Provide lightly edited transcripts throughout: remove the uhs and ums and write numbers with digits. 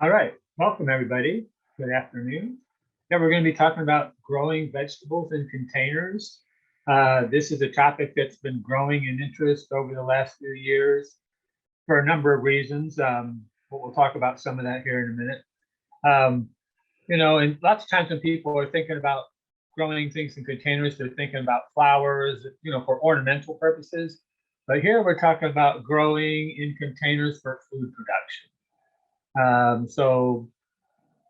All right, welcome everybody. Good afternoon. Yeah, we're going to be talking about growing vegetables in containers. This is a topic that's been growing in interest over the last few years for a number of reasons. But we'll talk about some of that here in a minute. And lots of times when people are thinking about growing things in containers, they're thinking about flowers, for ornamental purposes. But here we're talking about growing in containers for food production. So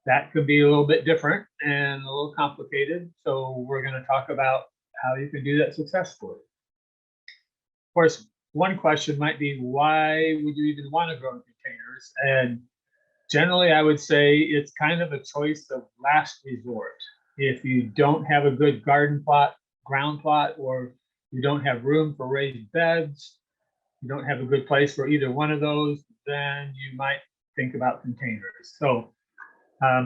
that could be a little bit different and a little complicated. So we're going to talk about how you can do that successfully. Of course, one question might be, why would you even want to grow in containers? And generally, I would say it's kind of a choice of last resort. If you don't have a good garden plot, ground plot, or you don't have room for raised beds, you don't have a good place for either one of those, then you might think about containers. So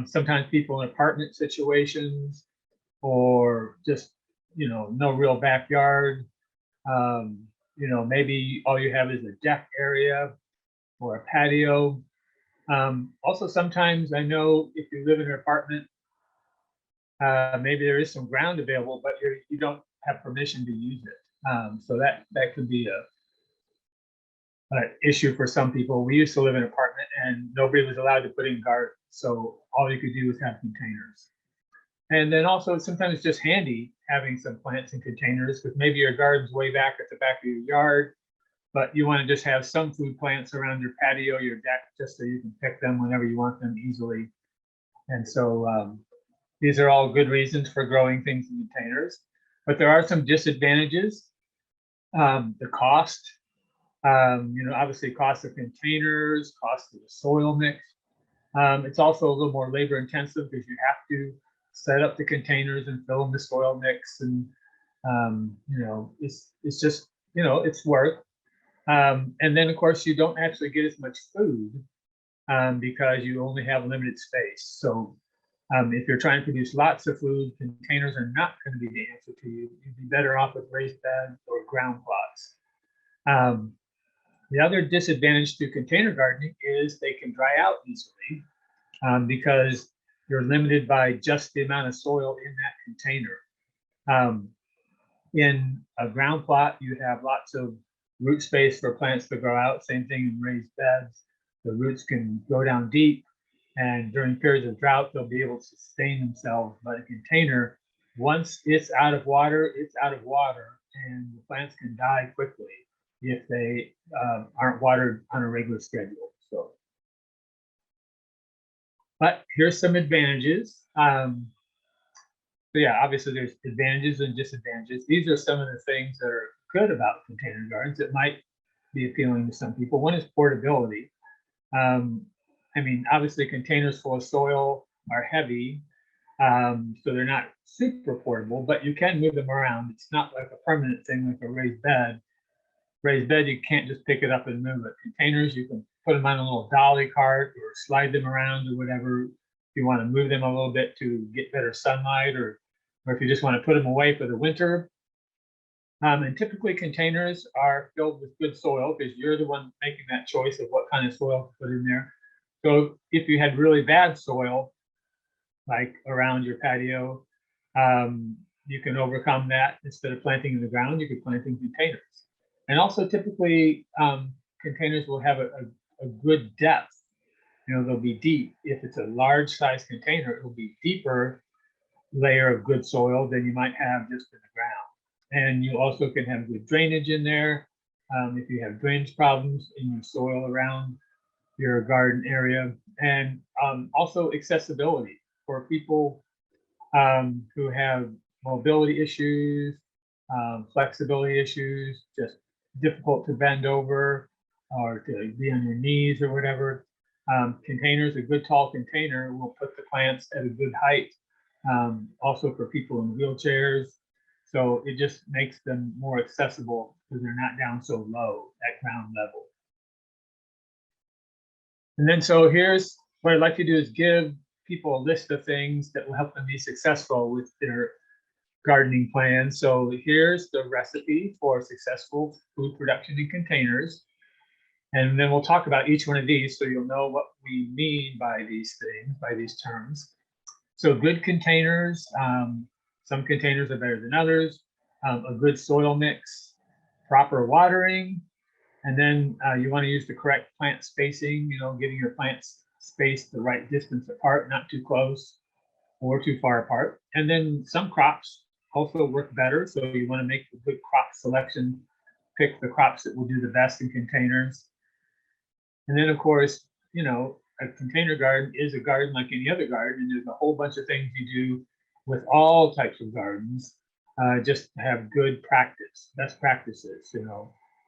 sometimes people in apartment situations, or just no real backyard, maybe all you have is a deck area or a patio. Also, sometimes I know if you live in an apartment, maybe there is some ground available, but you don't have permission to use it. So that could be an issue for some people. We used to live in an apartment and nobody was allowed to put in gardens. So all you could do was have containers. And then also sometimes it's just handy having some plants in containers, because maybe your garden's way back at the back of your yard, but you want to just have some food plants around your patio, your deck, just so you can pick them whenever you want them easily. And so these are all good reasons for growing things in containers, but there are some disadvantages. The cost, obviously cost of containers, cost of the soil mix. It's also a little more labor intensive because you have to set up the containers and fill in the soil mix, and it's just it's work. And then of course you don't actually get as much food because you only have limited space. So if you're trying to produce lots of food, containers are not going to be the answer to you. You'd be better off with raised beds or ground plots. The other disadvantage to container gardening is they can dry out easily because you're limited by just the amount of soil in that container. In a ground plot, you have lots of root space for plants to grow out. Same thing in raised beds. The roots can go down deep, and during periods of drought, they'll be able to sustain themselves. But a container, once it's out of water, it's out of water, and the plants can die quickly if they aren't watered on a regular schedule. But here's some advantages. So yeah, obviously there's advantages and disadvantages. These are some of the things that are good about container gardens that might be appealing to some people. One is portability. Obviously containers full of soil are heavy, so they're not super portable, but you can move them around. It's not like a permanent thing like a raised bed. Raised bed, you can't just pick it up and move it. Containers, you can put them on a little dolly cart or slide them around or whatever. If you want to move them a little bit to get better sunlight, or if you just want to put them away for the winter. And typically containers are filled with good soil because you're the one making that choice of what kind of soil to put in there. So if you had really bad soil, like around your patio, you can overcome that. Instead of planting in the ground, you could plant in containers. And also typically containers will have a good depth. They'll be deep. If it's a large size container, it will be deeper layer of good soil than you might have just in the ground. And you also can have good drainage in there. If you have drainage problems in your soil around your garden area. And also accessibility for people who have mobility issues, flexibility issues, just difficult to bend over or to be on your knees or whatever. Containers, a good tall container will put the plants at a good height. Also for people in wheelchairs. So it just makes them more accessible because they're not down so low at ground level. And then so here's what I'd like to do is give people a list of things that will help them be successful with their gardening plan. So here's the recipe for successful food production in containers. And then we'll talk about each one of these so you'll know what we mean by these things, by these terms. So good containers, some containers are better than others, a good soil mix, proper watering, and then you want to use the correct plant spacing, getting your plants spaced the right distance apart, not too close or too far apart. And then some crops also work better. So you want to make a good crop selection, pick the crops that will do the best in containers. And then, of course, a container garden is a garden like any other garden, and there's a whole bunch of things you do with all types of gardens, just to have good practice, best practices.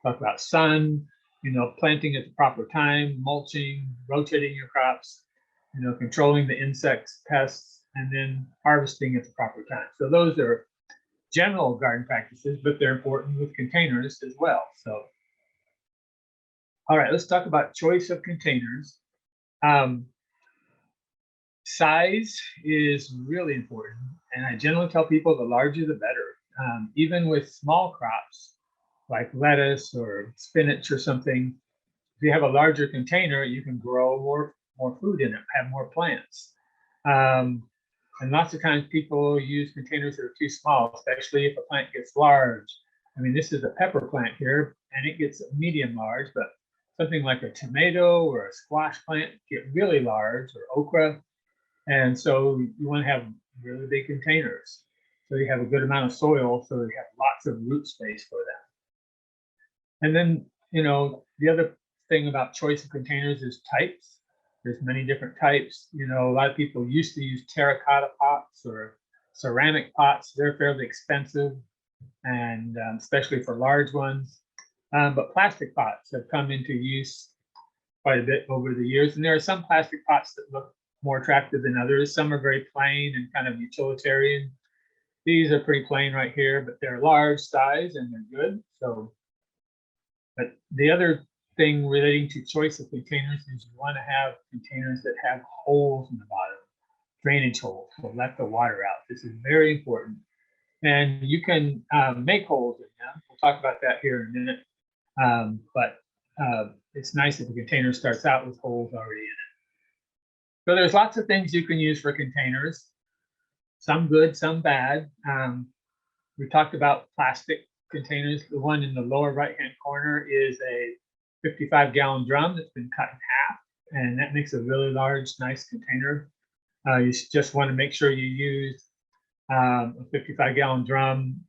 Talk about sun, planting at the proper time, mulching, rotating your crops, controlling the insects, pests, and then harvesting at the proper time. So those are general garden practices, but they're important with containers as well. So, all right, let's talk about choice of containers. Size is really important, and I generally tell people the larger the better. Even with small crops like lettuce or spinach or something, if you have a larger container, you can grow more food in it, have more plants. And lots of times people use containers that are too small, especially if a plant gets large. I mean, this is a pepper plant here, and it gets medium large, but something like a tomato or a squash plant get really large, or okra. And so you want to have really big containers. So you have a good amount of soil, so you have lots of root space for them. And then, the other thing about choice of containers is types. There's many different types. A lot of people used to use terracotta pots or ceramic pots. They're fairly expensive, and especially for large ones. But plastic pots have come into use quite a bit over the years. And there are some plastic pots that look more attractive than others. Some are very plain and kind of utilitarian. These are pretty plain right here, but they're large size and they're good. So, but the other thing relating to choice of containers is you want to have containers that have holes in the bottom, drainage holes, so let the water out. This is very important. And you can make holes in them. We'll talk about that here in a minute. But it's nice if the container starts out with holes already in it. So there's lots of things you can use for containers, some good, some bad. We talked about plastic containers. The one in the lower right-hand corner is a 55-gallon drum that's been cut in half, and that makes a really large, nice container. You just want to make sure you use a 55-gallon drum,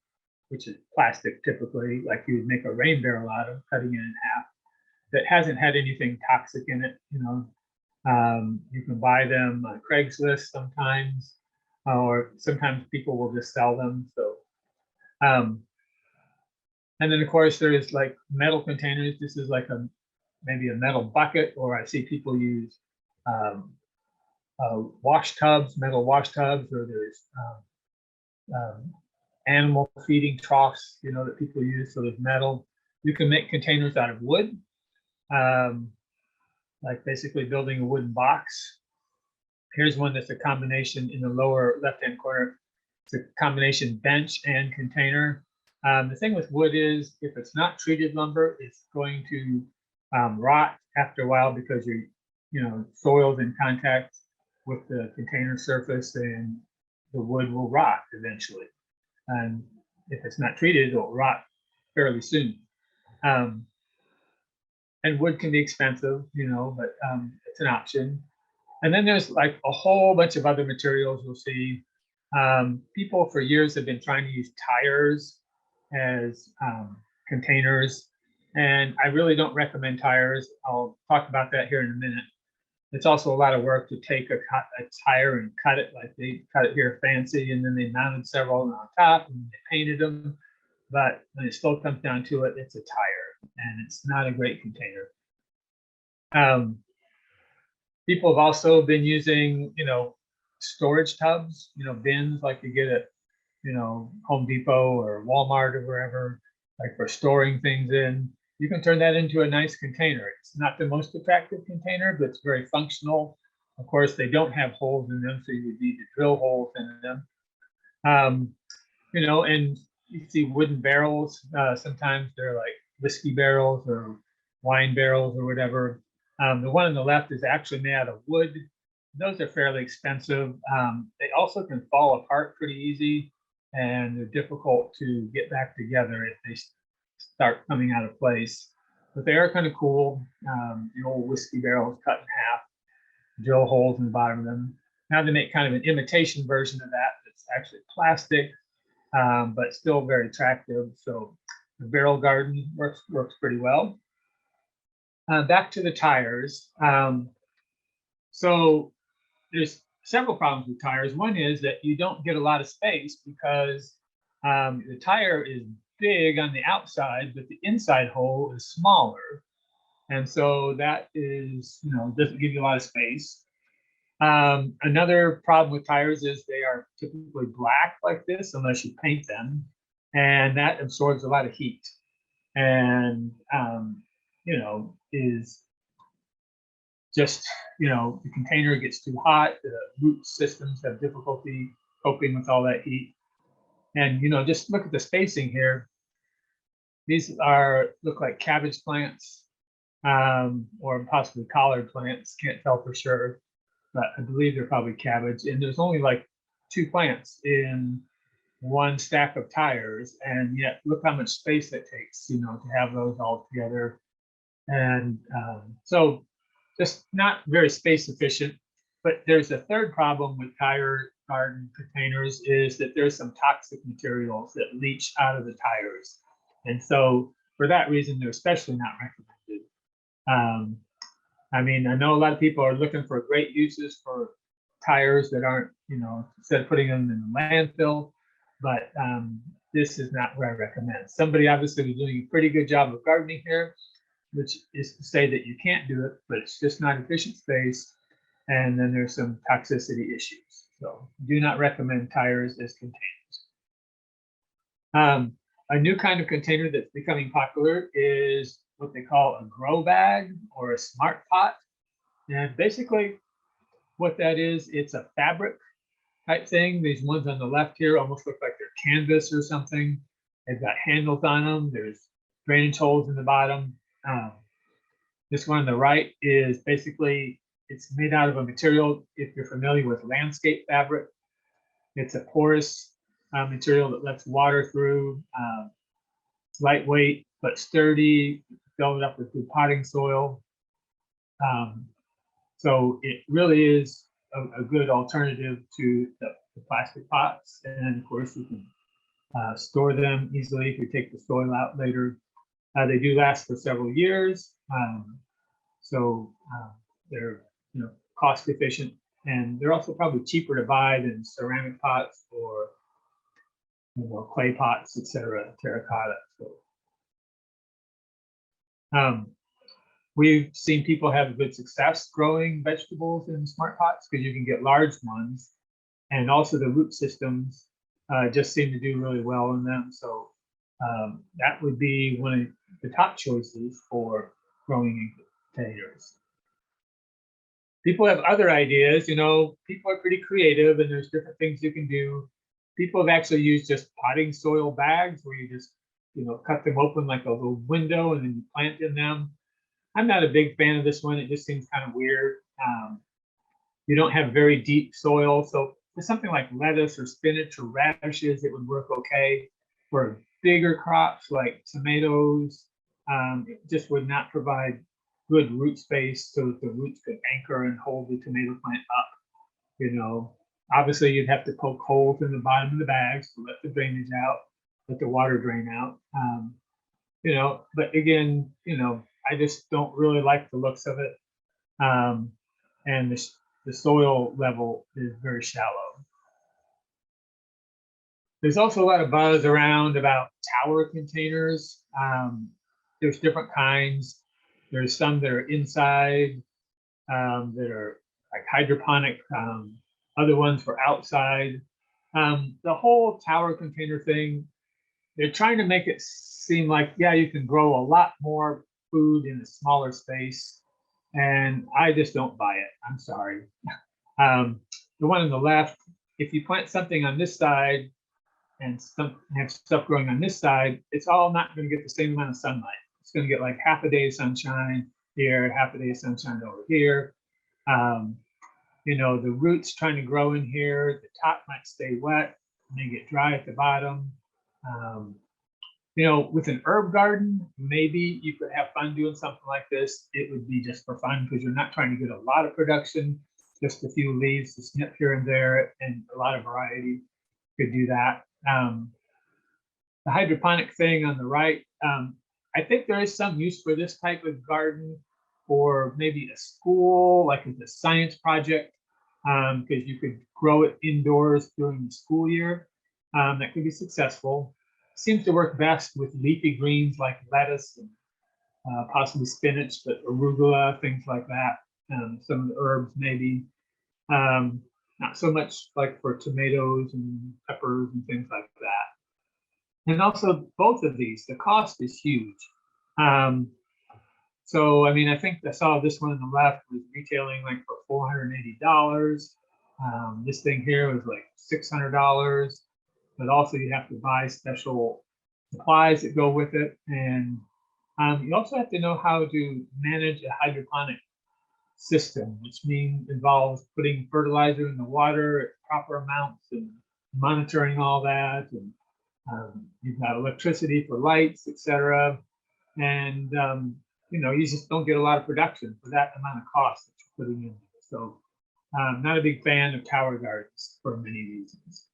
which is plastic typically, like you would make a rain barrel out of, cutting it in half, that hasn't had anything toxic in it. You can buy them on Craigslist sometimes, or sometimes people will just sell them. So, and then of course there's like metal containers. This is like maybe a metal bucket, or I see people use wash tubs, metal wash tubs, or there's animal feeding troughs, that people use. So there's metal. You can make containers out of wood, like basically building a wooden box. Here's one that's a combination in the lower left-hand corner. It's a combination bench and container. The thing with wood is if it's not treated lumber, it's going to rot after a while because your soil's in contact with the container surface, and the wood will rot eventually. And if it's not treated, it'll rot fairly soon. And wood can be expensive, but it's an option. And then there's like a whole bunch of other materials you'll see. People for years have been trying to use tires as containers, and I really don't recommend tires. I'll talk about that here in a minute. It's also a lot of work to take a tire and cut it, like they cut it here fancy, and then they mounted several on top and they painted them. But when it still comes down to it, it's a tire, and it's not a great container. People have also been using, storage tubs, bins like you get at, Home Depot or Walmart or wherever, like for storing things in. You can turn that into a nice container. It's not the most attractive container, but it's very functional. Of course, they don't have holes in them, so you would need to drill holes in them. And you see wooden barrels. Sometimes they're like whiskey barrels or wine barrels or whatever. The one on the left is actually made out of wood. Those are fairly expensive. They also can fall apart pretty easy, and they're difficult to get back together if they start coming out of place. But they are kind of cool. The old whiskey barrels cut in half, drill holes in the bottom of them. Now they make kind of an imitation version of that that's actually plastic, but still very attractive. So the barrel garden works pretty well. Back to the tires. So there's several problems with tires. One is that you don't get a lot of space because the tire is big on the outside, but the inside hole is smaller. And so that is, doesn't give you a lot of space. Another problem with tires is they are typically black like this unless you paint them, and that absorbs a lot of heat. And is just, the container gets too hot, the root systems have difficulty coping with all that heat. And, just look at the spacing here. These look like cabbage plants, or possibly collard plants, can't tell for sure, but I believe they're probably cabbage. And there's only like 2 plants in one stack of tires, and yet look how much space it takes, to have those all together. And so just not very space efficient. But there's a third problem with tire garden containers is that there's some toxic materials that leach out of the tires. And so for that reason, they're especially not recommended. I mean, I know a lot of people are looking for great uses for tires that aren't, instead of putting them in the landfill, but this is not what I recommend. Somebody obviously was doing a pretty good job of gardening here, which is to say that you can't do it, but it's just not efficient space. And then there's some toxicity issues. So do not recommend tires as containers. A new kind of container that's becoming popular is what they call a grow bag or a smart pot. And basically what that is, it's a fabric type thing. These ones on the left here almost look like they're canvas or something. They've got handles on them. There's drainage holes in the bottom. This one on the right is basically, it's made out of a material, if you're familiar with landscape fabric, it's a porous material that lets water through. It's lightweight, but sturdy, filled up with good potting soil. So it really is a good alternative to the plastic pots. And of course, you can store them easily if you take the soil out later. They do last for several years. So they're cost efficient, and they're also probably cheaper to buy than ceramic pots or clay pots, etc., terracotta. So we've seen people have good success growing vegetables in smart pots because you can get large ones, and also the root systems just seem to do really well in them. So that would be one of the top choices for growing in containers. People have other ideas, people are pretty creative and there's different things you can do. People have actually used just potting soil bags where you just, cut them open like a little window and then you plant in them. I'm not a big fan of this one. It just seems kind of weird. You don't have very deep soil. So for something like lettuce or spinach or radishes, it would work okay. For bigger crops like tomatoes, it just would not provide good root space so that the roots could anchor and hold the tomato plant up. Obviously you'd have to poke holes in the bottom of the bags to let the drainage out, let the water drain out. But again, I just don't really like the looks of it. And the soil level is very shallow. There's also a lot of buzz around about tower containers. There's different kinds. There's some that are inside that are like hydroponic, other ones for outside. The whole tower container thing, they're trying to make it seem like, yeah, you can grow a lot more food in a smaller space. And I just don't buy it. I'm sorry. The one on the left, if you plant something on this side and have stuff growing on this side, it's all not going to get the same amount of sunlight. it's going to get like half a day of sunshine here, half a day of sunshine over here. You know, the roots trying to grow in here, the top might stay wet and then get dry at the bottom. You know, with an herb garden, maybe you could have fun doing something like this. It would be just for fun because you're not trying to get a lot of production, just a few leaves to snip here and there, and a lot of variety could do that. The hydroponic thing on the right, I think there is some use for this type of garden for maybe a school, like as a science project, because you could grow it indoors during the school year. That could be successful. Seems to work best with leafy greens like lettuce and possibly spinach, but arugula, things like that. Some of the herbs maybe. Not so much like for tomatoes and peppers and things like that. And also both of these, the cost is huge. So, I mean, I think I saw this one on the left was retailing like for $480. This thing here was like $600, but also you have to buy special supplies that go with it. And you also have to know how to manage a hydroponic system, which involves putting fertilizer in the water at proper amounts and monitoring all that. And you've got electricity for lights, etc. And you know, you just don't get a lot of production for that amount of cost that you're putting in. So I'm not a big fan of tower gardens for many reasons.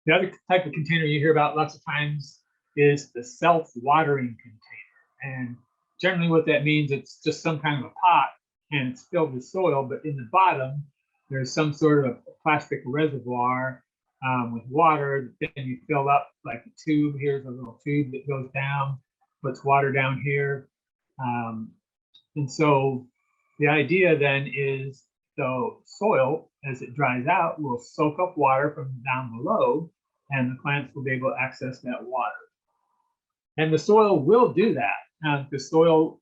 The other type of container you hear about lots of times is the self-watering container. And generally what that means, it's just some kind of a pot and it's filled with soil, but in the bottom, there's some sort of plastic reservoir with water. Then you fill up like a tube. Here's a little tube that goes down, puts water down here. And so the idea then is the soil, as it dries out, will soak up water from down below, and the plants will be able to access that water. And the soil will do that. The soil,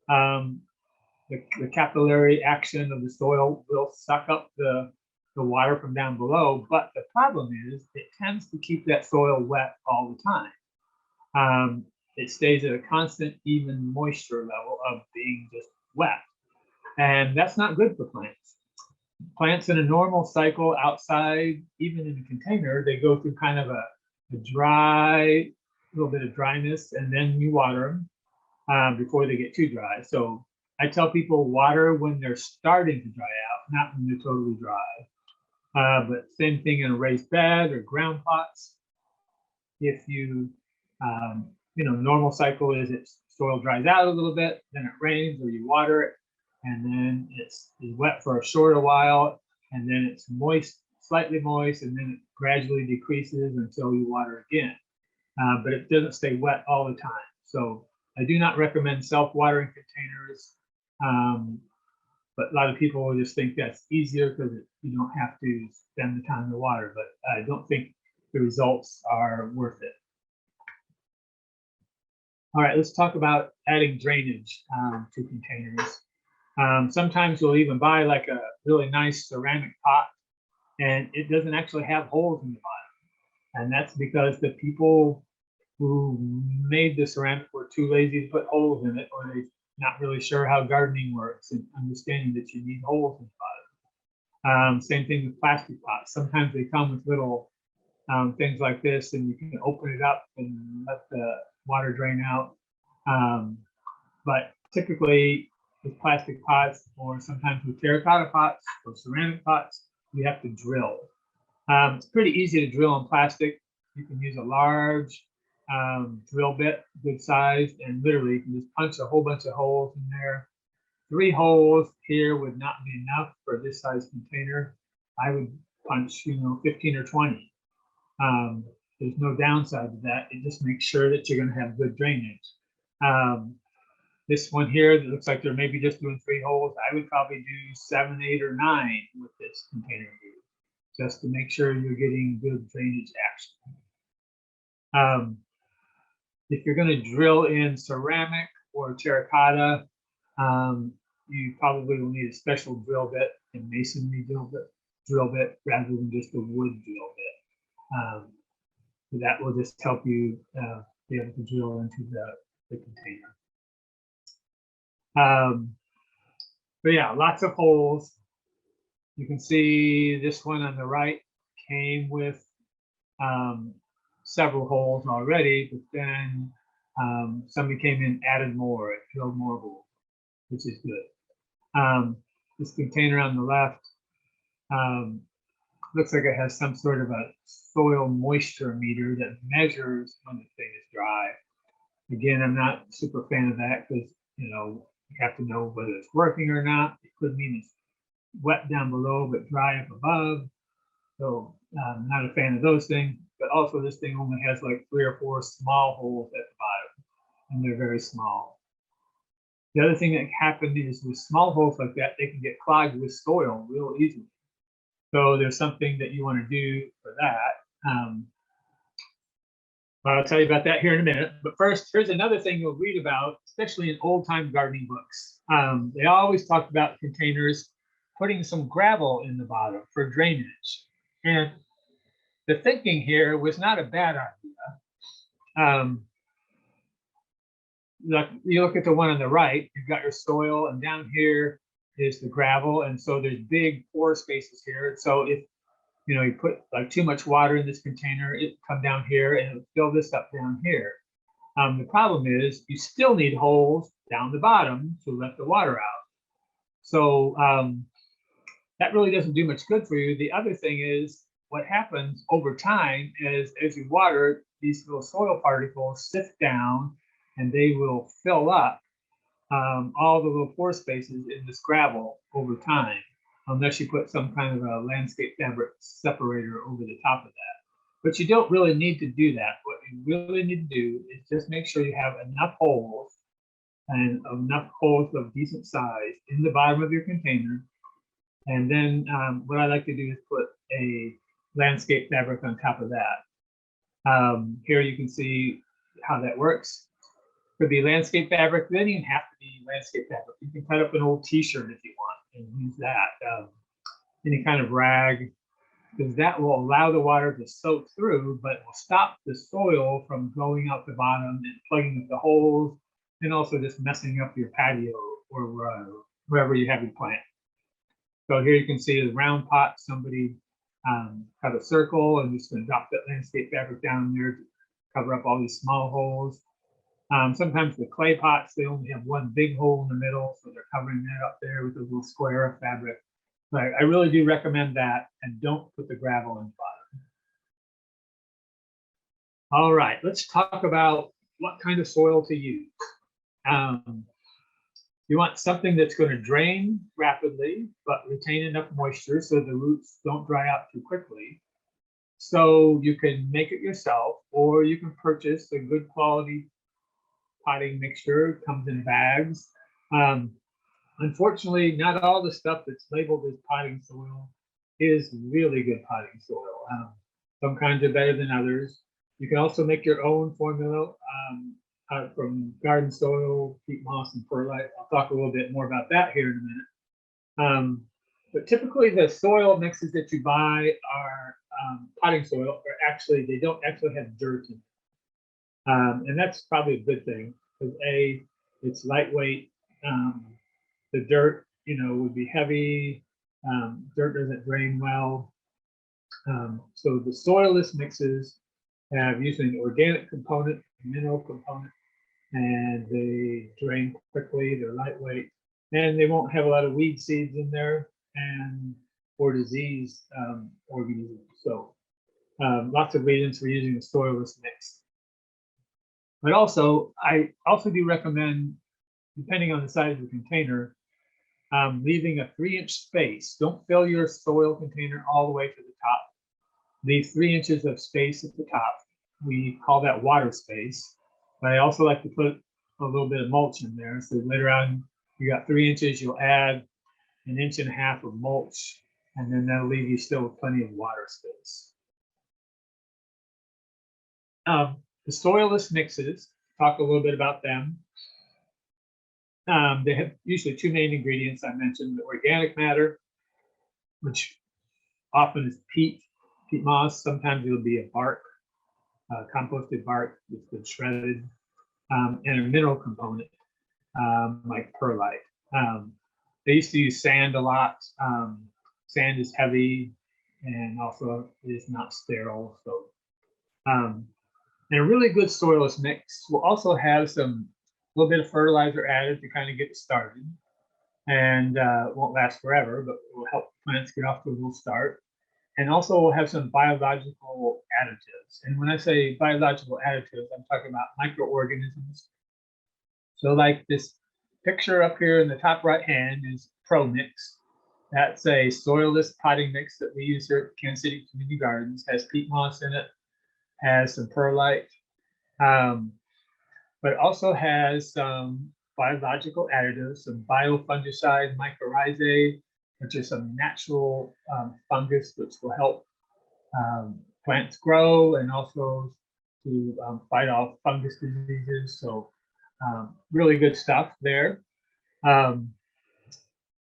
the capillary action of the soil will suck up the water from down below, but the problem is it tends to keep that soil wet all the time. It stays at a constant, even moisture level of being just wet. And that's not good for plants. Plants in a normal cycle outside, even in a container, they go through kind of a dry, little bit of dryness, and then you water them before they get too dry. So I tell people water when they're starting to dry out, not when they're totally dry. But same thing in a raised bed or ground pots. If you, you know, normal cycle is soil dries out a little bit, then it rains or you water it, and then it's wet for a short while, and then it's moist, slightly moist, and then it gradually decreases until you water again. But it doesn't stay wet all the time. So I do not recommend self-watering containers. But a lot of people will just think that's easier because you don't have to spend the time to water, but I don't think the results are worth it. All right, let's talk about adding drainage to containers. Sometimes you'll even buy like a really nice ceramic pot and it doesn't actually have holes in the bottom. And that's because the people who made the ceramic were too lazy to put holes in it, or they're not really sure how gardening works and understanding that you need holes in the bottom. Same thing with plastic pots. Sometimes they come with little things like this, and you can open it up and let the water drain out. But typically with plastic pots, or sometimes with terracotta pots or ceramic pots, you have to drill. It's pretty easy to drill in plastic. You can use a large drill bit, good size, and literally you can just punch a whole bunch of holes in there. 3 holes here would not be enough for this size container. I would punch, 15 or 20. There's no downside to that. It just makes sure that you're going to have good drainage. This one here, that looks like they're maybe just doing 3 holes. I would probably do 7, 8, or 9 with this container here, just to make sure you're getting good drainage action. If you're going to drill in ceramic or terracotta, you probably will need a special drill bit, a masonry drill bit rather than just a wood drill bit. So that will just help you be able to drill into the container. But yeah, lots of holes. You can see this one on the right came with several holes already, but then somebody came in, added more, and filled more holes, which is good. This container on the left looks like it has some sort of a soil moisture meter that measures when the thing is dry. Again, I'm not super fan of that because, you have to know whether it's working or not. It could mean it's wet down below but dry up above. So I'm not a fan of those things. But also this thing only has like 3 or 4 small holes at the bottom, and they're very small. The other thing that happened is with small holes like that, they can get clogged with soil real easily. So there's something that you want to do for that. I'll tell you about that here in a minute. But first, here's another thing you'll read about, especially in old-time gardening books. They always talked about containers putting some gravel in the bottom for drainage. And the thinking here was not a bad idea. You look at the one on the right, you've got your soil, and down here is the gravel. And so there's big pore spaces here. So if you put like too much water in this container, it come down here and it'll fill this up down here. The problem is you still need holes down the bottom to let the water out. So that really doesn't do much good for you. The other thing is what happens over time is as you water, these little soil particles sift down and they will fill up all the little pore spaces in this gravel over time, unless you put some kind of a landscape fabric separator over the top of that. But you don't really need to do that. What you really need to do is just make sure you have enough holes and enough holes of decent size in the bottom of your container. And then what I like to do is put a landscape fabric on top of that. Here you can see how that works. Could be landscape fabric. It doesn't even have to be landscape fabric. You can cut up an old t-shirt if you want and use that. Any kind of rag, because that will allow the water to soak through, but will stop the soil from going out the bottom and plugging up the holes, and also just messing up your patio or wherever you have your plant. So here you can see the round pot. Somebody cut a circle and just going to drop that landscape fabric down there to cover up all these small holes. Sometimes the clay pots, they only have one big hole in the middle, so they're covering that up there with a little square of fabric. But I really do recommend that, and don't put the gravel in the bottom. All right, let's talk about what kind of soil to use. You want something that's going to drain rapidly, but retain enough moisture so the roots don't dry out too quickly. So you can make it yourself, or you can purchase a good quality potting mixture. It comes in bags. Unfortunately, not all the stuff that's labeled as potting soil is really good potting soil. Some kinds are better than others. You can also make your own formula from garden soil, peat moss, and perlite. I'll talk a little bit more about that here in a minute. But typically, the soil mixes that you buy are potting soil, or actually, they don't actually have dirt in it. And that's probably a good thing, because A, it's lightweight. The dirt, would be heavy. Dirt doesn't drain well. So the soilless mixes have usually an organic component, a mineral component, and they drain quickly. They're lightweight, and they won't have a lot of weed seeds in there or disease organisms. So lots of reasons for using a soilless mix. But also, I also do recommend, depending on the size of the container, leaving a 3-inch space. Don't fill your soil container all the way to the top. Leave 3 inches of space at the top. We call that water space. But I also like to put a little bit of mulch in there. So later on, you got 3 inches, you'll add 1.5 inches of mulch, and then that'll leave you still with plenty of water space. The soilless mixes, talk a little bit about them. They have usually 2 main ingredients. I mentioned the organic matter, which often is peat moss. Sometimes it'll be a bark, composted bark that's been shredded. and a mineral component like perlite. They used to use sand a lot. Sand is heavy and also is not sterile. So, and a really good soilless mix will also have some little bit of fertilizer added to kind of get it started, and won't last forever, but it will help plants get off to a little start. And also we'll have some biological additives. And when I say biological additives, I'm talking about microorganisms. So like this picture up here in the top right hand is Pro Mix. That's a soilless potting mix that we use here at Kansas City Community Gardens. Has peat moss in it, has some perlite, but also has some biological additives, some biofungicide, mycorrhizae, which is some natural fungus which will help plants grow and also to fight off fungus diseases. So really good stuff there.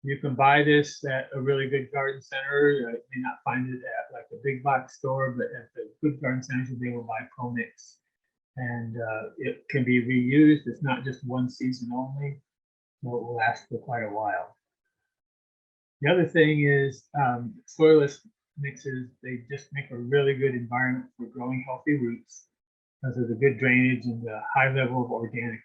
You can buy this at a really good garden center. You may not find it at like a big box store, but at the good garden centers, you'll be able to buy Pro Mix. And it can be reused. It's not just one season only, so it will last for quite a while. The other thing is soilless mixes, they just make a really good environment for growing healthy roots because of the good drainage and the high level of organic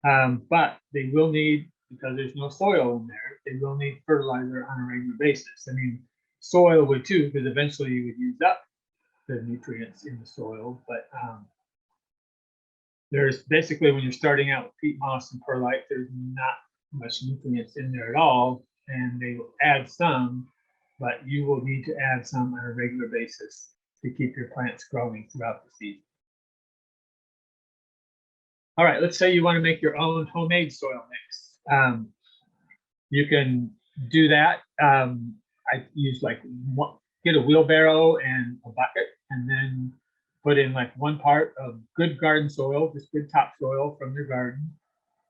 matter. But they will need, because there's no soil in there, they will need fertilizer on a regular basis. I mean, soil would too, because eventually you would use up the nutrients in the soil. But there's basically, when you're starting out with peat moss and perlite, there's not much nutrients in there at all, and they will add some, but you will need to add some on a regular basis to keep your plants growing throughout the season. All right, let's say you want to make your own homemade soil mix. You can do that. I use get a wheelbarrow and a bucket, and then put in like 1 part of good garden soil, just good topsoil from your garden,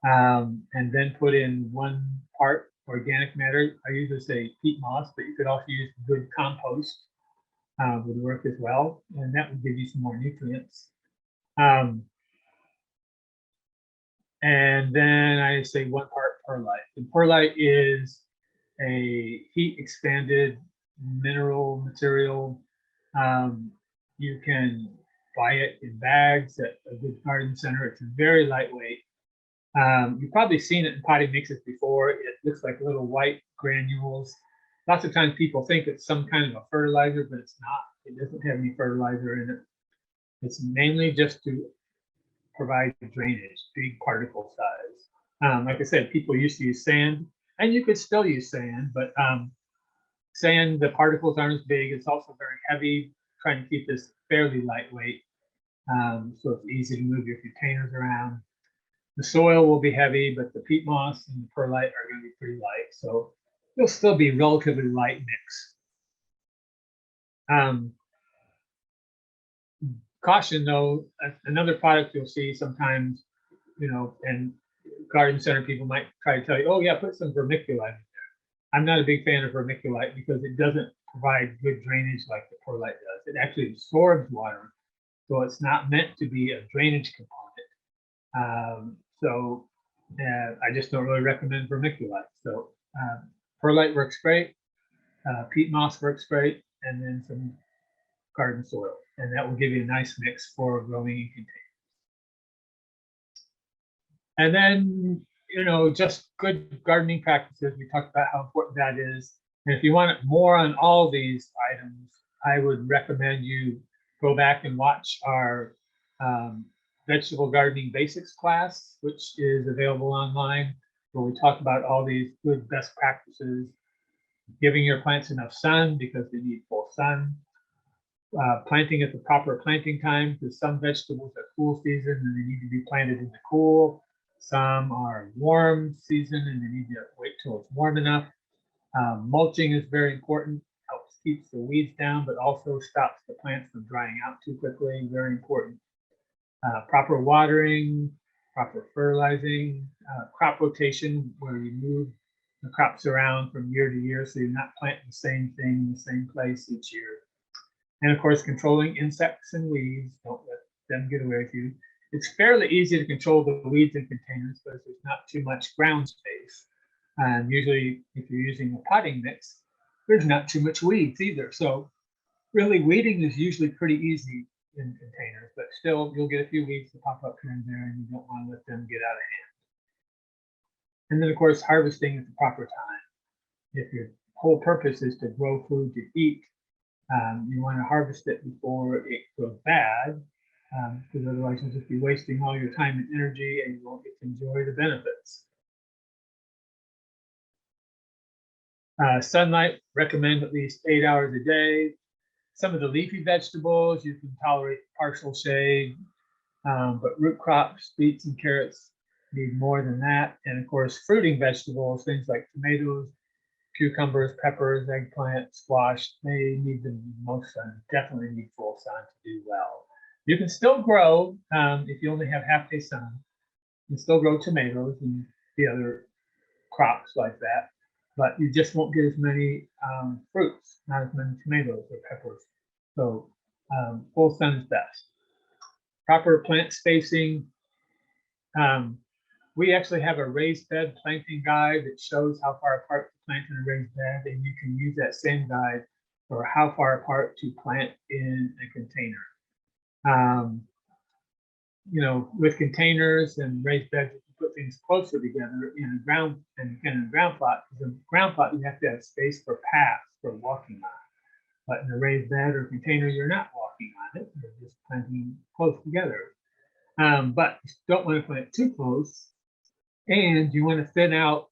and then put in 1 part organic matter. I usually say peat moss, but you could also use good compost, would work as well, and that would give you some more nutrients. And then I say 1 part perlite. And perlite is a heat expanded mineral material. You can buy it in bags at a good garden center. It's very lightweight. You've probably seen it in potting mixes before. It looks like little white granules. Lots of times people think it's some kind of a fertilizer, but it's not. It doesn't have any fertilizer in it. It's mainly just to provide drainage, big particle size. Like I said, people used to use sand, and you could still use sand, but sand, the particles aren't as big. It's also very heavy, trying to keep this fairly lightweight, so it's easy to move your containers around. The soil will be heavy, but the peat moss and the perlite are going to be pretty light, so it'll still be relatively light mix. Caution though, another product you'll see sometimes, and garden center people might try to tell you, oh yeah, put some vermiculite in there. I'm not a big fan of vermiculite because it doesn't provide good drainage like the perlite does. It actually absorbs water, so it's not meant to be a drainage component. I just don't really recommend vermiculite. So perlite works great, peat moss works great, and then some garden soil, and that will give you a nice mix for growing in containers. And then, just good gardening practices. We talked about how important that is. And if you want more on all these items, I would recommend you go back and watch our vegetable gardening basics class, which is available online, where we talk about all these good best practices, giving your plants enough sun because they need full sun, planting at the proper planting time, because some vegetables are cool season and they need to be planted in the cool. Some are warm season and they need to wait till it's warm enough. Mulching is very important, helps keep the weeds down, but also stops the plants from drying out too quickly, very important. Proper watering, proper fertilizing, crop rotation, where you move the crops around from year to year so you're not planting the same thing in the same place each year. And of course, controlling insects and weeds, don't let them get away with you. It's fairly easy to control the weeds in containers because there's not too much ground space. And usually if you're using a potting mix, there's not too much weeds either. So really weeding is usually pretty easy in containers, but still you'll get a few weeds to pop up here and there, and you don't want to let them get out of hand. And then of course, harvesting at the proper time. If your whole purpose is to grow food to eat, you want to harvest it before it goes bad, because otherwise you'll just be wasting all your time and energy and you won't get to enjoy the benefits. Sunlight, recommend at least 8 hours a day. Some of the leafy vegetables, you can tolerate partial shade, but root crops, beets and carrots need more than that. And of course, fruiting vegetables, things like tomatoes, cucumbers, peppers, eggplant, squash, they need the most sun, definitely need full sun to do well. You can still grow, if you only have half day sun, you can still grow tomatoes and the other crops like that, but you just won't get as many fruits, not as many tomatoes or peppers. So full sun is best. Proper plant spacing. We actually have a raised bed planting guide that shows how far apart to plant in a raised bed, and you can use that same guide for how far apart to plant in a container. You know, with containers and raised beds, you can put things closer together in a ground plot. Because in a ground plot, you have to have space for paths for walking on. But in a raised bed or container, you're not walking on it. You're just planting close together. But you don't want to plant too close. And you want to thin out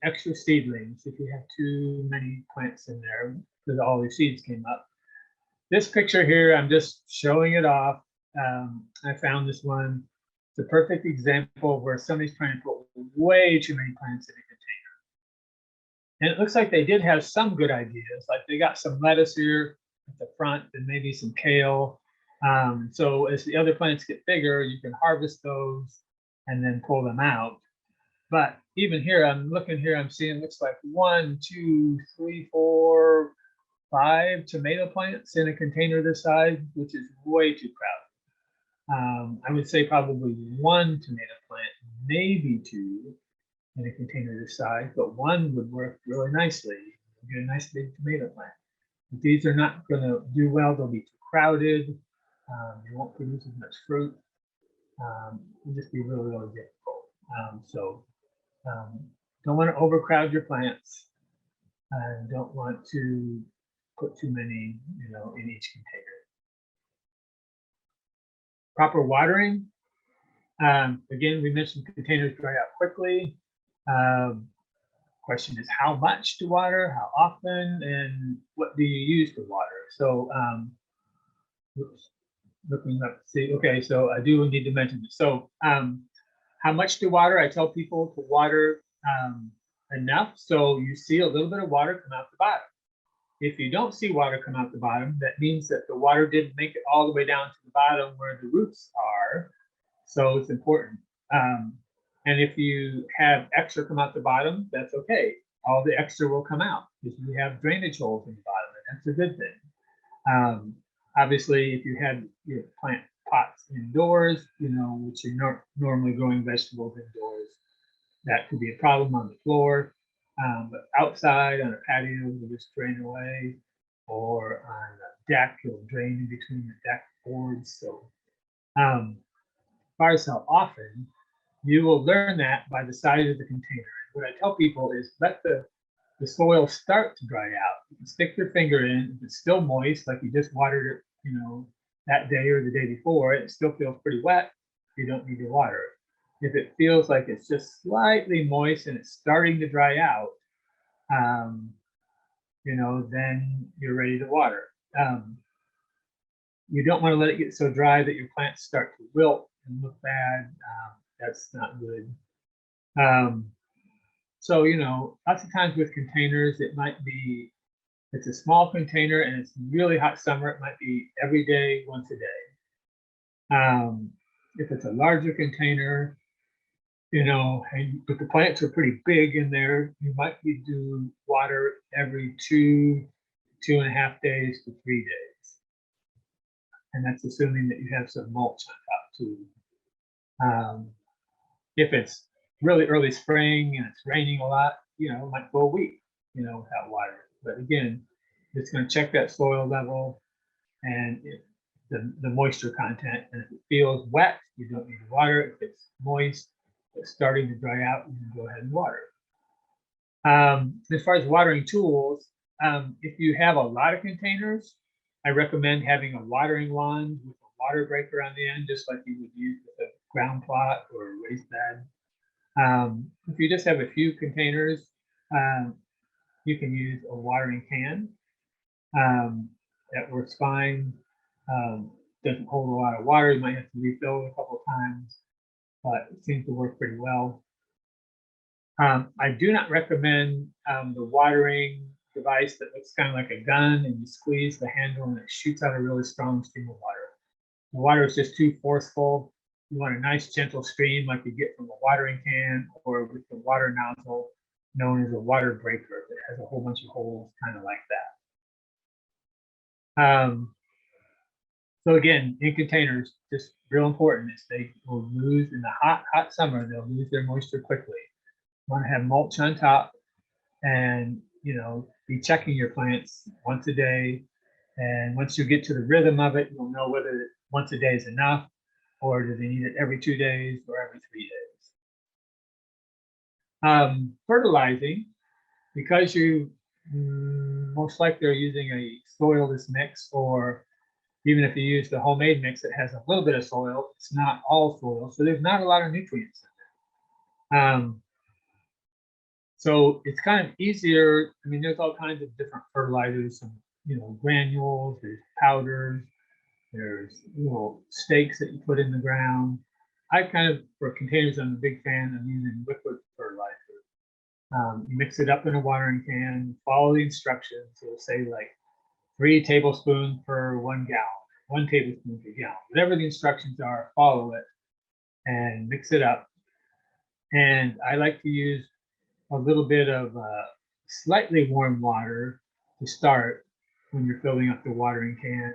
extra seedlings if you have too many plants in there, because all the seeds came up. This picture here, I'm just showing it off. I found this one. It's a perfect example of where somebody's trying to put way too many plants in a container. And it looks like they did have some good ideas. Like they got some lettuce here at the front and maybe some kale. So as the other plants get bigger, you can harvest those and then pull them out. But even here, I'm looking here, I'm seeing looks like 1, 2, 3, 4, 5 tomato plants in a container this size, which is way too crowded. I would say probably 1 tomato plant, maybe 2 in a container this size, but 1 would work really nicely. You get a nice big tomato plant. But these are not going to do well. They'll be too crowded. They won't produce as much fruit. It'll just be really, really difficult. Don't want to overcrowd your plants, and don't want to put too many, you know, in each container. Proper watering. Again, we mentioned containers dry out quickly. Question is how much to water, how often, and what do you use to water? So, looking up, see, okay, so I do need to mention this. So, how much to water? I tell people to water enough so you see a little bit of water come out the bottom. If you don't see water come out the bottom, that means that the water didn't make it all the way down to the bottom where the roots are. So it's important. And if you have extra come out the bottom, that's okay. All the extra will come out because you have drainage holes in the bottom, and that's a good thing. Obviously, if you had your plant pots indoors, you know, which you're normally growing vegetables indoors, that could be a problem on the floor. But outside on a patio, will just drain away, or on a deck, it'll drain in between the deck boards. So, as far as how often, you will learn that by the size of the container. What I tell people is let the soil start to dry out. You can stick your finger in. If it's still moist, like you just watered it, you know, that day or the day before, it still feels pretty wet. You don't need to water it. If it feels like it's just slightly moist and it's starting to dry out, you know, then you're ready to water. You don't want to let it get so dry that your plants start to wilt and look bad. That's not good. So, you know, lots of times with containers, it might be, it's a small container and it's really hot summer, it might be every day, once a day. If it's a larger container, you know, but the plants are pretty big in there, you might be doing water every 2.5 days to 3 days. and that's assuming that you have some mulch on top too. If it's really early spring and it's raining a lot, you know, it might go a week, you know, without water. But again, it's going to check that soil level and the moisture content. And if it feels wet, you don't need to water. If it's moist, it's starting to dry out, you can go ahead and water. As far as watering tools, if you have a lot of containers, I recommend having a watering wand with a water breaker on the end, just like you would use with a ground plot or a raised bed. If you just have a few containers, you can use a watering can. That works fine. Doesn't hold a lot of water. You might have to refill it a couple of times, but it seems to work pretty well. I do not recommend the watering device that looks kind of like a gun and you squeeze the handle and it shoots out a really strong stream of water. The water is just too forceful. You want a nice gentle stream like you get from a watering can or with the water nozzle known as a water breaker that has a whole bunch of holes kind of like that. So again, in containers, just real important is they will lose in the hot summer, they'll lose their moisture quickly. You want to have mulch on top and, you know, be checking your plants once a day. And once you get to the rhythm of it, you'll know whether once a day is enough or do they need it every 2 days or every 3 days. Fertilizing, because you most likely are using a soilless mix, or even if you use the homemade mix that has a little bit of soil, it's not all soil, so there's not a lot of nutrients in it. So it's kind of easier. I mean, there's all kinds of different fertilizers, some, you know, granules, there's powders, there's little stakes that you put in the ground. I kind of, for containers, I'm a big fan of using liquid fertilizer. You mix it up in a watering can, follow the instructions. It'll say like 3 tablespoons per 1 gallon, 1 tablespoon per gallon. Whatever the instructions are, follow it and mix it up. And I like to use a little bit of slightly warm water to start when you're filling up the watering can,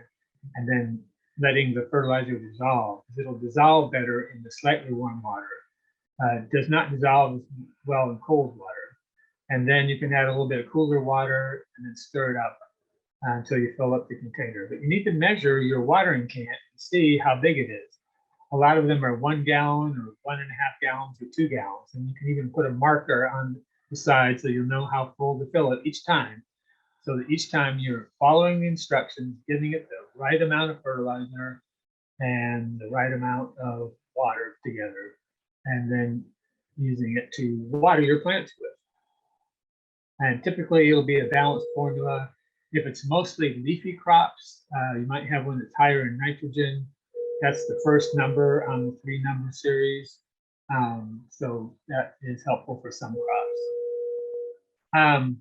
and then letting the fertilizer dissolve, because it'll dissolve better in the slightly warm water. It does not dissolve as well in cold water. And then you can add a little bit of cooler water and then stir it up until you fill up the container. But you need to measure your watering can and see how big it is. A lot of them are 1 gallon or 1.5 gallons or 2 gallons. And you can even put a marker on the side so you'll know how full to fill it each time. So that each time you're following the instructions, giving it the right amount of fertilizer and the right amount of water together, and then using it to water your plants with. And typically it'll be a balanced formula. If it's mostly leafy crops, you might have one that's higher in nitrogen. That's the first number on the 3-number series. So that is helpful for some crops.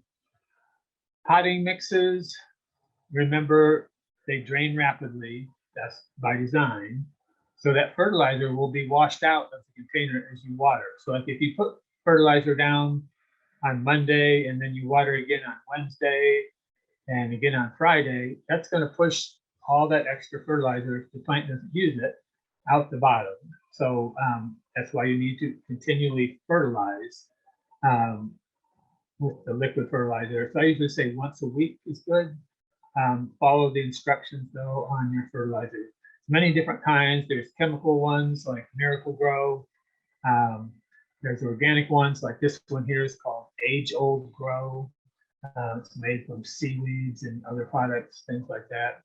Potting mixes, remember, they drain rapidly. That's by design. So that fertilizer will be washed out of the container as you water. So like if you put fertilizer down on Monday and then you water again on Wednesday and again on Friday, that's going to push all that extra fertilizer, if the plant doesn't use it, out the bottom. So that's why you need to continually fertilize with the liquid fertilizer. So I usually say once a week is good. Follow the instructions though on your fertilizer. Many different kinds. There's chemical ones like Miracle Grow. There's organic ones like this one here is called Age Old Grow. It's made from seaweeds and other products, things like that.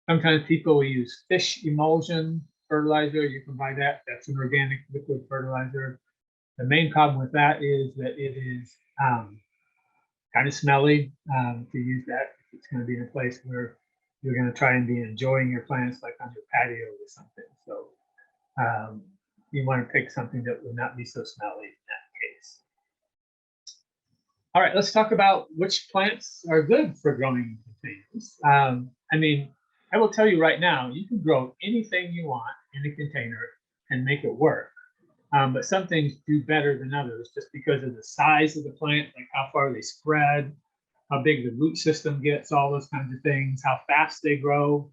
Sometimes people will use fish emulsion fertilizer. You can buy that. That's an organic liquid fertilizer. The main problem with that is that it is kind of smelly to use that. It's going to be in a place where you're going to try and be enjoying your plants, like on your patio or something. So you want to pick something that will not be so smelly in that case. All right, let's talk about which plants are good for growing containers. I mean, I will tell you right now, you can grow anything you want in a container and make it work. But some things do better than others just because of the size of the plant, like how far they spread, how big the root system gets, all those kinds of things, how fast they grow.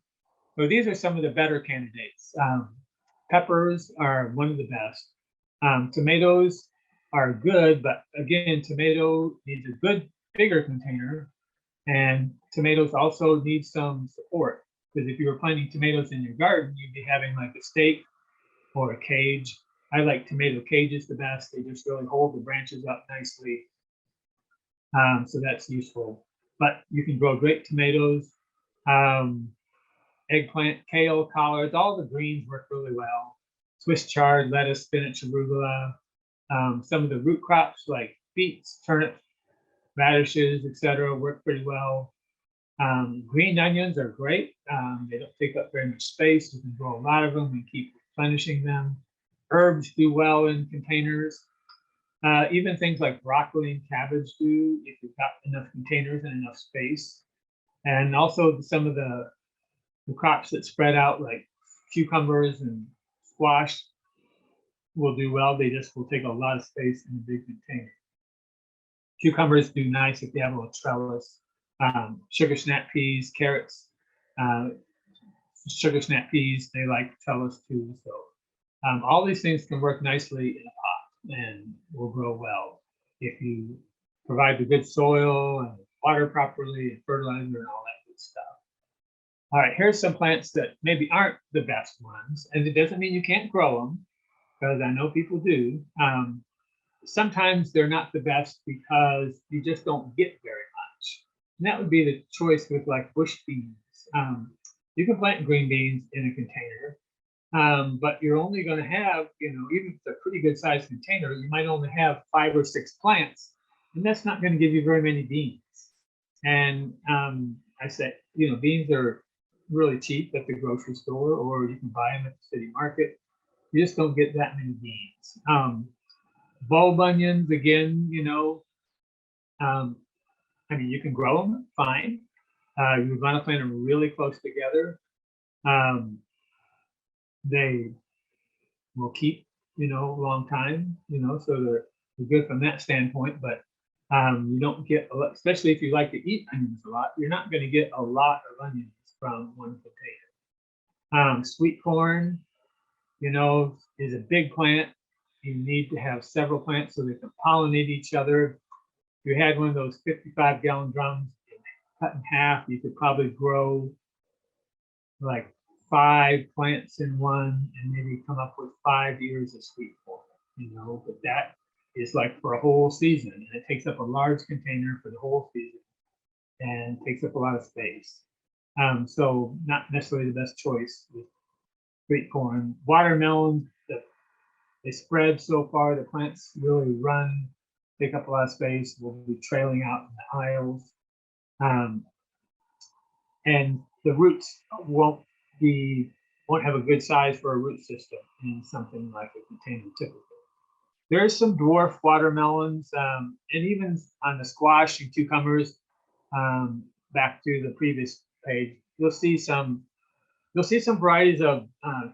So these are some of the better candidates. Peppers are one of the best. Tomatoes are good, but again, tomato needs a good bigger container, and tomatoes also need some support, because if you were planting tomatoes in your garden, you'd be having like a stake or a cage. I like tomato cages the best. They just really hold the branches up nicely. So that's useful. But you can grow great tomatoes, eggplant, kale, collards, all the greens work really well. Swiss chard, lettuce, spinach, arugula. Some of the root crops like beets, turnips, radishes, etc., work pretty well. Green onions are great. They don't take up very much space. You can grow a lot of them and keep replenishing them. Herbs do well in containers. Even things like broccoli and cabbage do if you've got enough containers and enough space. And also some of the crops that spread out like cucumbers and squash will do well. They just will take a lot of space in a big container. Cucumbers do nice if you have a little trellis. Sugar snap peas, carrots, sugar snap peas, they like trellis too. So all these things can work nicely in a pot and will grow well if you provide the good soil and water properly and fertilizer and all that good stuff. All right, here's some plants that maybe aren't the best ones, and it doesn't mean you can't grow them, because I know people do. Sometimes they're not the best because you just don't get very much. And that would be the choice with like bush beans. You can plant green beans in a container, but you're only going to have, even if it's a pretty good sized container, you might only have 5 or 6 plants, and that's not going to give you very many beans. And I said, beans are really cheap at the grocery store, or you can buy them at the city market. You just don't get that many beans. Bulb onions, again, I mean, you can grow them, fine. You're going to plant them really close together. They will keep, a long time, so they're good from that standpoint. But you don't get a lot, especially if you like to eat onions a lot, you're not going to get a lot of onions from one potato. Sweet corn, is a big plant. You need to have several plants so they can pollinate each other. If you had one of those 55-gallon drums cut in half, you could probably grow like 5 plants in one and maybe come up with 5 ears of sweet corn, but that is like for a whole season, and it takes up a large container for the whole season and takes up a lot of space. So not necessarily the best choice with sweet corn. Watermelons, they spread so far, the plants really run, take up a lot of space, will be trailing out in the aisles. And the roots won't have a good size for a root system in something like a container typically. There's some dwarf watermelons, and even on the squash and cucumbers, back to the previous page, you'll see some varieties of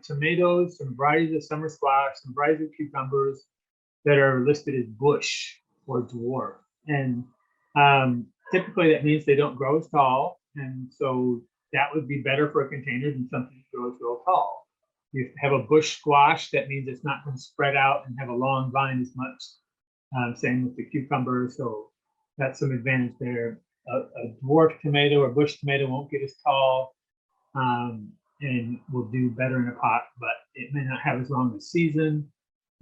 tomatoes, some varieties of summer squash, some varieties of cucumbers that are listed as bush or dwarf. And typically that means they don't grow as tall. And so that would be better for a container than something that grows real tall. You have a bush squash, that means it's not going to spread out and have a long vine as much. Same with the cucumber. So that's some advantage there. A dwarf tomato or bush tomato won't get as tall. And will do better in a pot, but it may not have as long a season,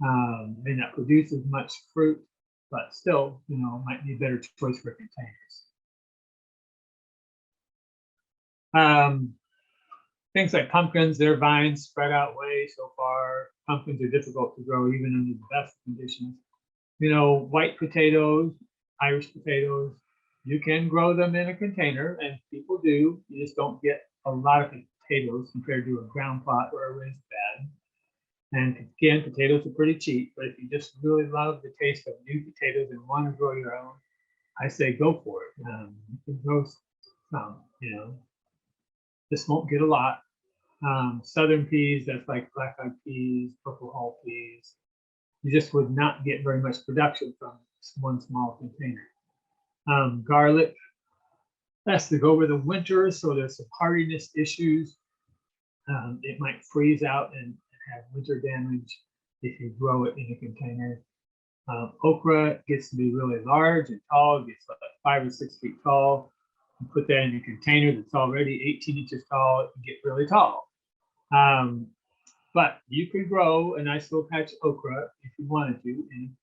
may not produce as much fruit, but still, might be a better choice for containers. Things like pumpkins, their vines spread out way so far. Pumpkins are difficult to grow even under the best conditions. White potatoes, Irish potatoes, you can grow them in a container, and people do. You just don't get a lot of potatoes compared to a ground plot or a raised bed. And again, potatoes are pretty cheap, but if you just really love the taste of new potatoes and want to grow your own, I say go for it. You can grow some, This won't get a lot. Southern peas, that's like black-eyed peas, purple hull peas. You just would not get very much production from one small container. Garlic, that's to go over the winter, so there's some hardiness issues. It might freeze out and have winter damage if you grow it in a container. Okra gets to be really large and tall, it gets like 5 or 6 feet tall. You put that in a container that's already 18 inches tall, it can get really tall. But you could grow a nice little patch of okra if you wanted to in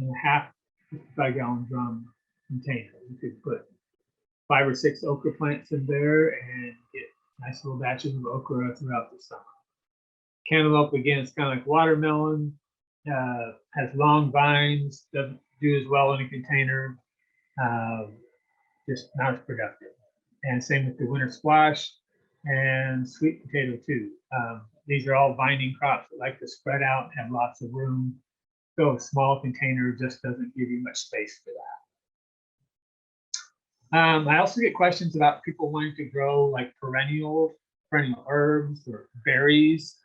a half 55-gallon drum container. You could put 5 or 6 okra plants in there and get nice little batches of okra throughout the summer. Cantaloupe, again, it's kind of like watermelon, has long vines, doesn't do as well in a container, just not as productive. And same with the winter squash and sweet potato too. These are all vining crops that like to spread out, have lots of room. So a small container just doesn't give you much space for that. I also get questions about people wanting to grow like perennial herbs or berries,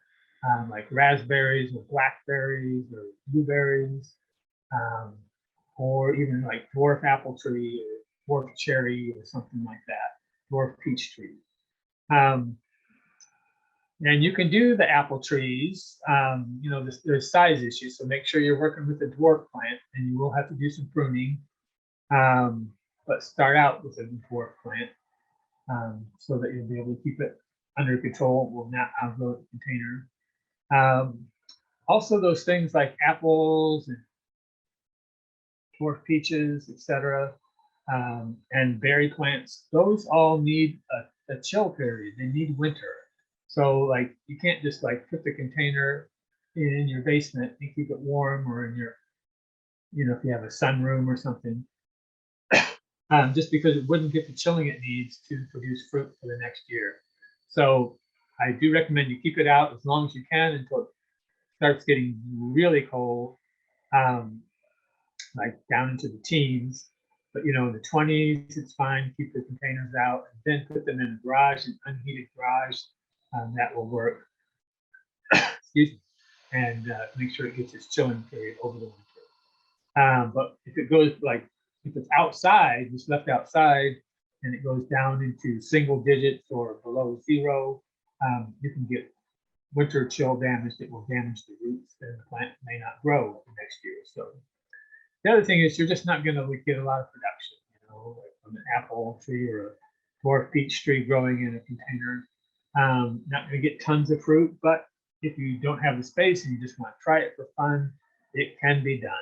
like raspberries or blackberries or blueberries, or even like dwarf apple tree or dwarf cherry or something like that, dwarf peach tree. And you can do the apple trees, you know, there's size issues, so make sure you're working with a dwarf plant, and you will have to do some pruning, but start out with a dwarf plant so that you'll be able to keep it under control, will not outgrow the container. Also, those things like apples and dwarf peaches, etc., and berry plants, those all need a chill period. They need winter. So like you can't just like put the container in your basement and keep it warm, or in your, you know, if you have a sunroom or something, just because it wouldn't get the chilling it needs to produce fruit for the next year. So I do recommend you keep it out as long as you can until it starts getting really cold, like down into the teens. But you know, in the 20s, it's fine. Keep the containers out, and then put them in a garage, an unheated garage. That will work. Excuse me, and make sure it gets its chilling period over the winter. But if it goes like, if it's outside, just left outside, and it goes down into single digits or below zero, you can get winter chill damage that will damage the roots, and the plant may not grow the next year. So the other thing is you're just not going to get a lot of production, you know, like from an apple tree or a dwarf peach tree growing in a container. Not going to get tons of fruit, but if you don't have the space and you just want to try it for fun, it can be done.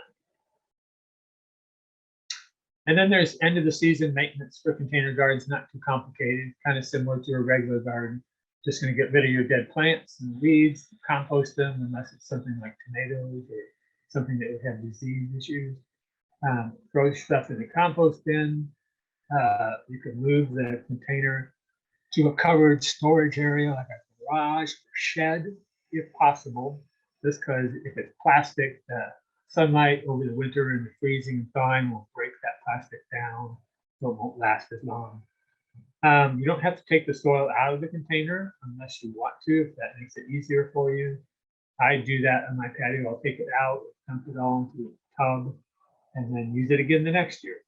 And then there's end of the season maintenance for container gardens, not too complicated, kind of similar to a regular garden. Just going to get rid of your dead plants and weeds, compost them, unless it's something like tomatoes or something that would have disease issues. Throw stuff in the compost bin. You can move the container to a covered storage area like a garage or shed, if possible. Just because if it's plastic, sunlight over the winter and the freezing and thawing will break that plastic down, so it won't last as long. You don't have to take the soil out of the container unless you want to, if that makes it easier for you. I do that on my patio. I'll take it out, dump it all into a tub, and then use it again the next year.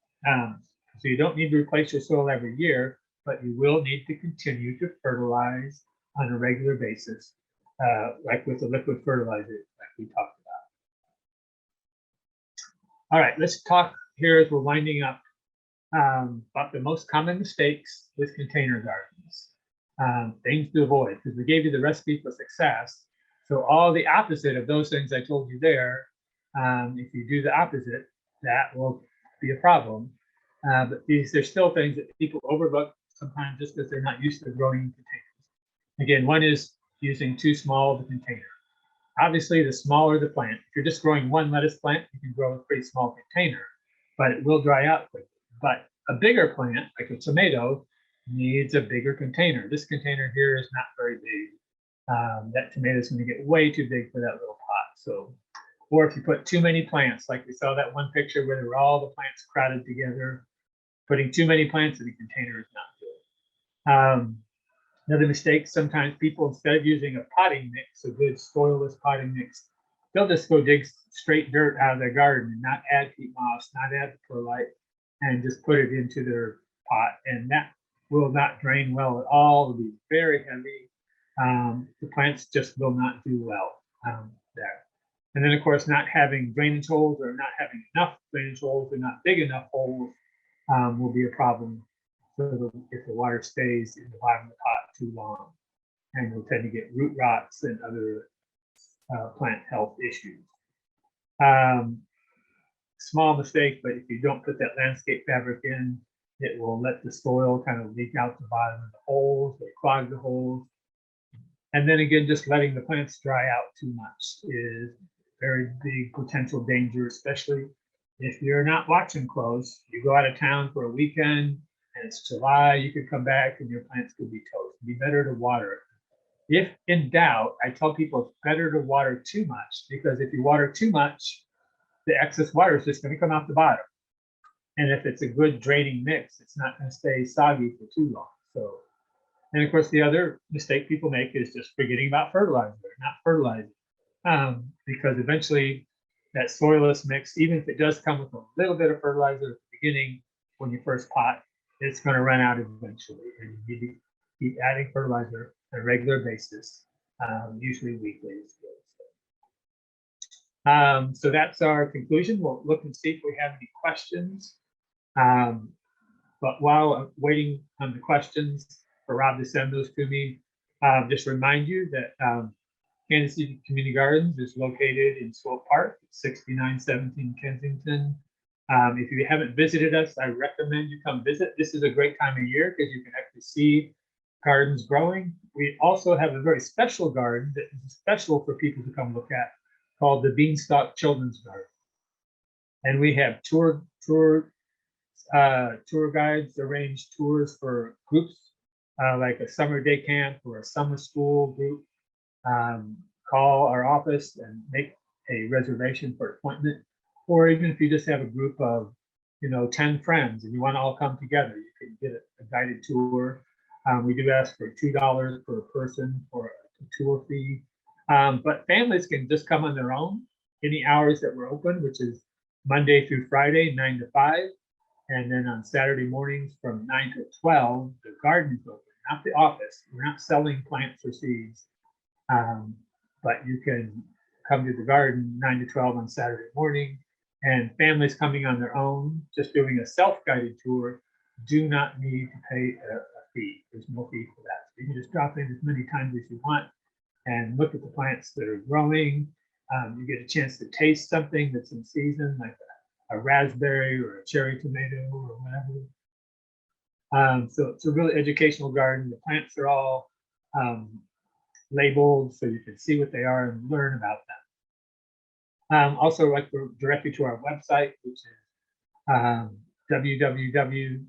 So you don't need to replace your soil every year, but you will need to continue to fertilize on a regular basis, like with the liquid fertilizer like we talked about. All right, let's talk here as we're winding up about the most common mistakes with container gardens, things to avoid, because we gave you the recipe for success. So all the opposite of those things I told you there, if you do the opposite, that will be a problem. But there's still things that people overlook sometimes just because they're not used to growing in containers. Again, one is using too small of a container. Obviously, the smaller the plant, if you're just growing one lettuce plant, you can grow a pretty small container, but it will dry out quickly. But a bigger plant, like a tomato, needs a bigger container. This container here is not very big. That tomato is going to get way too big for that little pot. So, or if you put too many plants, like we saw that one picture where there were all the plants crowded together, putting too many plants in a container is not good. Another mistake, sometimes people, instead of using a potting mix, a good soilless potting mix, they'll just go dig straight dirt out of their garden and not add peat moss, not add the perlite, and just put it into their pot. And that will not drain well at all. It'll be very heavy. the plants just will not do well there. And then, of course, not having drainage holes or not having enough drainage holes or not big enough holes will be a problem if the water stays in the bottom of the pot too long. And you'll tend to get root rots and other plant health issues. Small mistake, but if you don't put that landscape fabric in, it will let the soil kind of leak out the bottom of the holes or clog the holes. And then again, just letting the plants dry out too much is very big potential danger, especially if you're not watching close. You go out of town for a weekend and it's July, you could come back and your plants could be toast. It'd be better to water. If in doubt, I tell people it's better to water too much, because if you water too much, the excess water is just going to come off the bottom. And if it's a good draining mix, it's not going to stay soggy for too long. So, and of course, the other mistake people make is just forgetting about fertilizer, not fertilizing. Because eventually that soilless mix, even if it does come with a little bit of fertilizer at the beginning when you first pot, it's going to run out eventually. And you need to keep adding fertilizer on a regular basis, usually weekly. So that's our conclusion. We'll look and see if we have any questions. But while I'm waiting on the questions for Rob to send those to me, just remind you that Kansas City Community Gardens is located in Swope Park, 6917 Kensington. If you haven't visited us, I recommend you come visit. This is a great time of year because you can actually see gardens growing. We also have a very special garden that is special for people to come look at, called the Beanstalk Children's Garden. And we have tour guides arrange tours for groups, like a summer day camp or a summer school group. Call our office and make a reservation for appointment. Or even if you just have a group of, 10 friends and you want to all come together, you can get a guided tour. We do ask for $2 per person for a tour fee. But families can just come on their own any hours that we're open, which is Monday through Friday, 9 to 5. And then on Saturday mornings from 9 to 12, the garden's open, not the office. We're not selling plants or seeds. But you can come to the garden 9 to 12 on Saturday morning, and families coming on their own, just doing a self-guided tour, do not need to pay a fee. There's no fee for that. You can just drop in as many times as you want and look at the plants that are growing. You get a chance to taste something that's in season, like a raspberry or a cherry tomato or whatever. So it's a really educational garden. The plants are all labeled so you can see what they are and learn about them. Also, like to direct you to our website, which is www.kccg.org.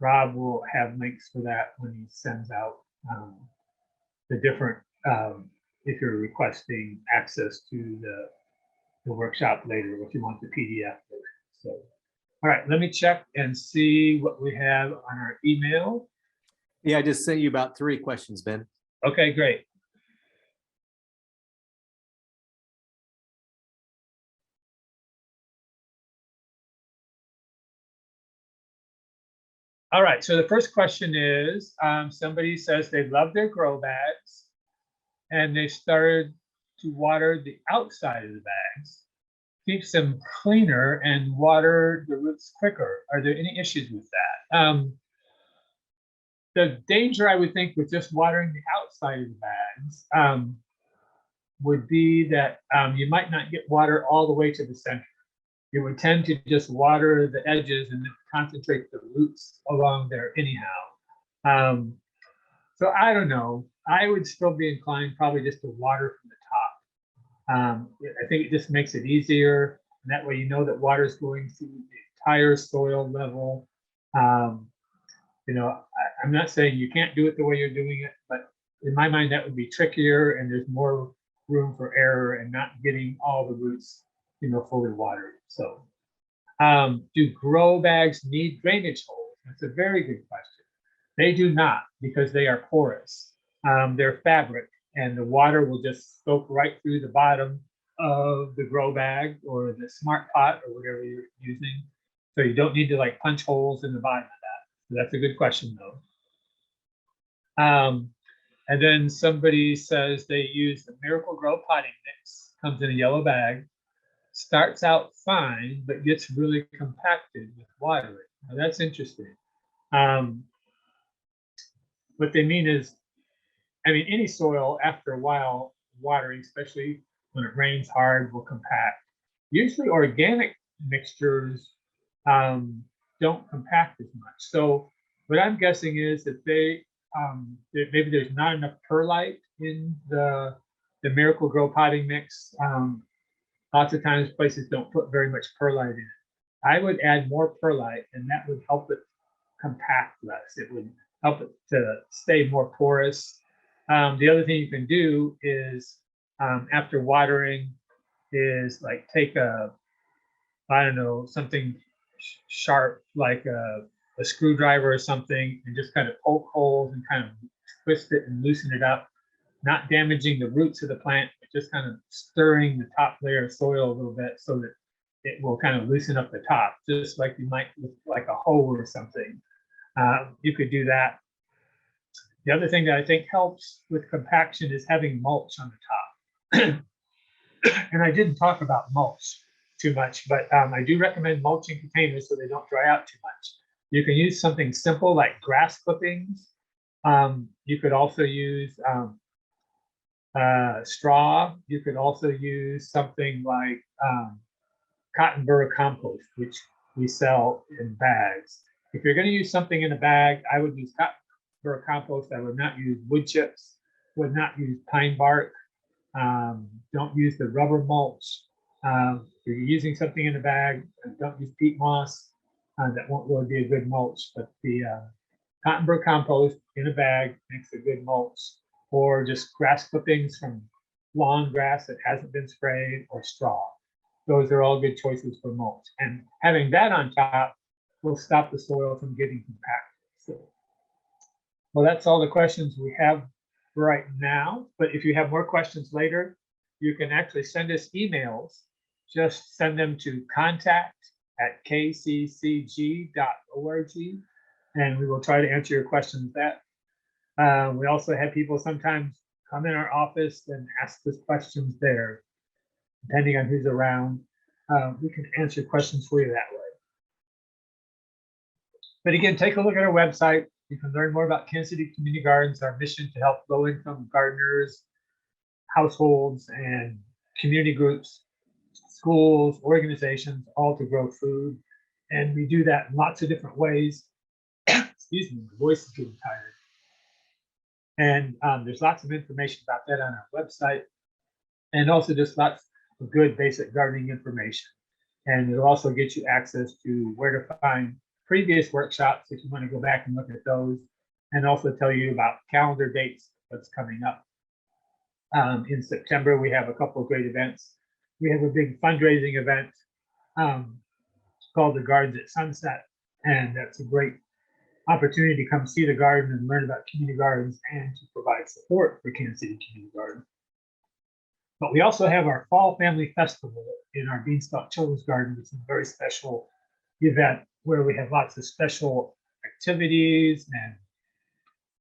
Rob will have links for that when he sends out the different, if you're requesting access to the workshop later, or if you want the PDF later. So, all right, let me check and see what we have on our email. Yeah, I just sent you about 3 questions, Ben. Okay, great. All right, so the first question is, somebody says they love their grow bags and they started to water the outside of the bags, keeps them cleaner and water the roots quicker. Are there any issues with that? The danger, I would think, with just watering the outside of the bags would be that you might not get water all the way to the center. You would tend to just water the edges and concentrate the roots along there anyhow. So I don't know. I would still be inclined probably just to water from the top. I think it just makes it easier. And that way you know that water is going through the entire soil level. I'm not saying you can't do it the way you're doing it, but in my mind, that would be trickier and there's more room for error and not getting all the roots, fully watered. So, do grow bags need drainage holes? That's a very good question. They do not, because they are porous. They're fabric, and the water will just soak right through the bottom of the grow bag or the smart pot or whatever you're using. So you don't need to like punch holes in the bottom of that. So that's a good question though. And then somebody says they use the Miracle Grow potting mix, comes in a yellow bag, starts out fine, but gets really compacted with watering. Now that's interesting. What they mean is, I mean, any soil after a while watering, especially when it rains hard, will compact. Usually organic mixtures don't compact as much. So what I'm guessing is that that maybe there's not enough perlite in the Miracle Grow potting mix. Lots of times places don't put very much perlite in it. I would add more perlite, and that would help it compact less. It would help it to stay more porous. The other thing you can do is after watering is like take I don't know, something sharp like a screwdriver or something and just kind of poke holes and kind of twist it and loosen it up, not damaging the roots of the plant, but just kind of stirring the top layer of soil a little bit so that it will kind of loosen up the top, just like you might with like a hoe or something. You could do that. The other thing that I think helps with compaction is having mulch on the top. And I didn't talk about mulch too much, but I do recommend mulching containers so they don't dry out too much. You can use something simple like grass clippings. You could also use straw. You could also use something like cotton burr compost, which we sell in bags. If you're going to use something in a bag, I would use cotton burr compost. I would not use wood chips, would not use pine bark. Don't use the rubber mulch. If you're using something in a bag, don't use peat moss. That won't really be a good mulch, but the cotton burr compost in a bag makes a good mulch, or just grass clippings from lawn grass that hasn't been sprayed, or straw. Those are all good choices for mulch. And having that on top will stop the soil from getting compacted. So, well, that's all the questions we have right now. But if you have more questions later, you can actually send us emails. Just send them to contact@kccg.org, and we will try to answer your questions that. We also have people sometimes come in our office and ask us questions there. Depending on who's around, we can answer questions for you that way. But again, take a look at our website. You can learn more about Kansas City Community Gardens, our mission to help low-income gardeners, households, and community groups, schools, organizations, all to grow food. And we do that in lots of different ways. Excuse me, my voice is getting tired. And there's lots of information about that on our website, and also just lots of good basic gardening information. And it'll also get you access to where to find previous workshops if you want to go back and look at those, and also tell you about calendar dates, what's coming up. In September, we have a couple of great events. We have a big fundraising event called the Gardens at Sunset, and that's a great opportunity to come see the garden and learn about community gardens and to provide support for Kansas City Community Garden. But we also have our Fall Family Festival in our Beanstalk Children's Garden, which is a very special event where we have lots of special activities and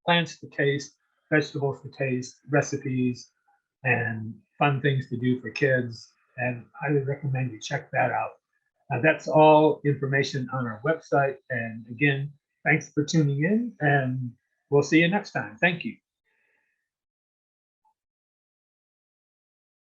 plants to taste, vegetables to taste, recipes, and fun things to do for kids. And I would recommend you check that out. That's all information on our website. And again, thanks for tuning in, and we'll see you next time. Thank you.